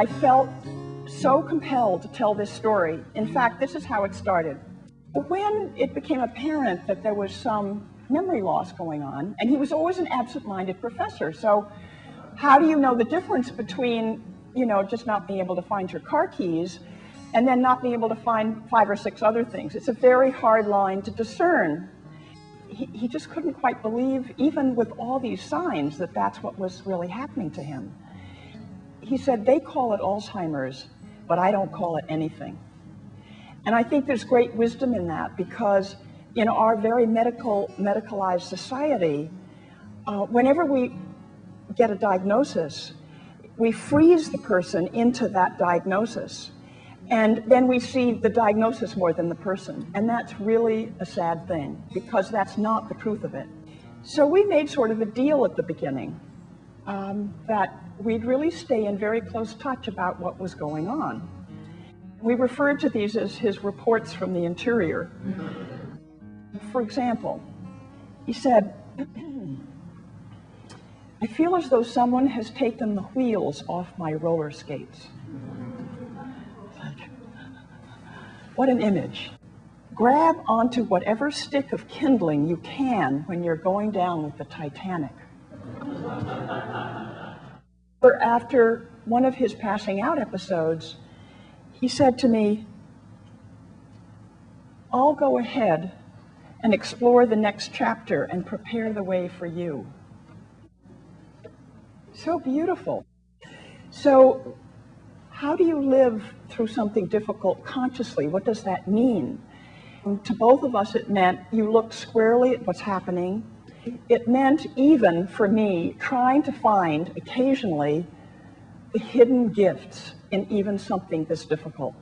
I felt so compelled to tell this story. In fact, this is how it started. When it became apparent that there was some memory loss going on, and he was always an absent-minded professor, so how do you know the difference between, just not being able to find your car keys and then not being able to find 5 or 6 other things? It's a very hard line to discern. He just couldn't quite believe, even with all these signs, that that's what was really happening to him. He said, they call it Alzheimer's, but I don't call it anything. And I think there's great wisdom in that, because in our very medicalized society, whenever we get a diagnosis, we freeze the person into that diagnosis. And then we see the diagnosis more than the person. And that's really a sad thing, because that's not the truth of it. So we made sort of a deal at the beginning that we'd really stay in very close touch about what was going on. We referred to these as his reports from the interior. For example, he said, I feel as though someone has taken the wheels off my roller skates. What an image. Grab onto whatever stick of kindling you can when you're going down with the Titanic. After one of his passing out episodes, he said to me, I'll go ahead and explore the next chapter and prepare the way for you. So beautiful. So how do you live through something difficult consciously? What does that mean? To both of us, it meant you looked squarely at what's happening. It meant, even for me, trying to find occasionally the hidden gifts in even something this difficult.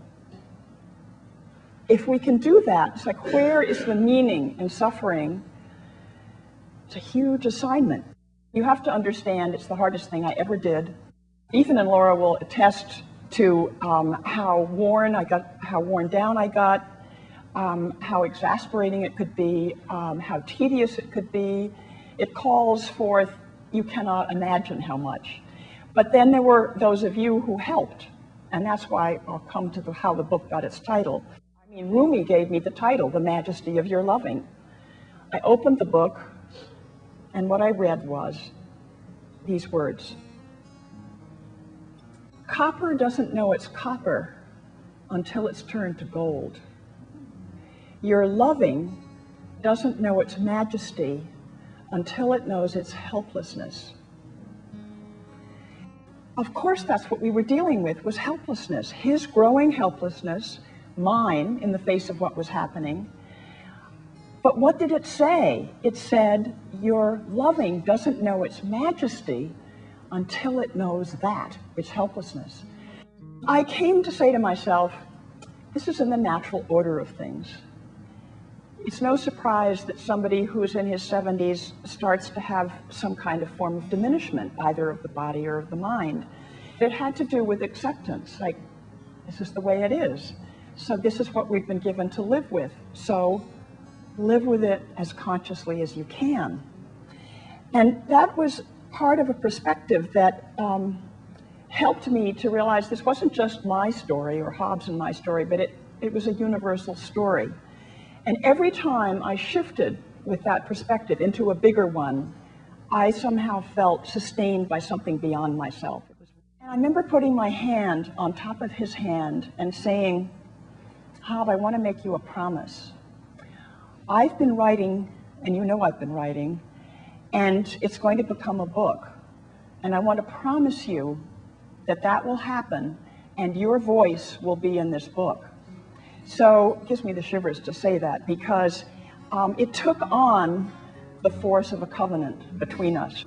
If we can do that, it's like, where is the meaning in suffering? It's a huge assignment. You have to understand it's the hardest thing I ever did. Ethan and Laura will attest to how worn down I got, how exasperating it could be, how tedious it could be. It calls forth, you cannot imagine how much. But then there were those of you who helped, and that's why I'll come to how the book got its title. I mean, Rumi gave me the title, The Majesty of Your Loving. I opened the book, and what I read was these words. Copper doesn't know it's copper until it's turned to gold. Your loving doesn't know its majesty until it knows its helplessness. Of course, that's what we were dealing with, was helplessness. His growing helplessness, mine, in the face of what was happening. But what did it say? It said, your loving doesn't know its majesty until it knows that, its helplessness. I came to say to myself, this is in the natural order of things. It's no surprise that somebody who's in his 70s starts to have some kind of form of diminishment, either of the body or of the mind. It had to do with acceptance, like, this is the way it is. So this is what we've been given to live with. So live with it as consciously as you can. And that was part of a perspective that helped me to realize this wasn't just my story or Hobbes and my story, but it was a universal story. And every time I shifted with that perspective into a bigger one, I somehow felt sustained by something beyond myself. And I remember putting my hand on top of his hand and saying, Hob, I want to make you a promise. I've been writing, and you know I've been writing, and it's going to become a book. And I want to promise you that that will happen, and your voice will be in this book. So it gives me the shivers to say that, because it took on the force of a covenant between us.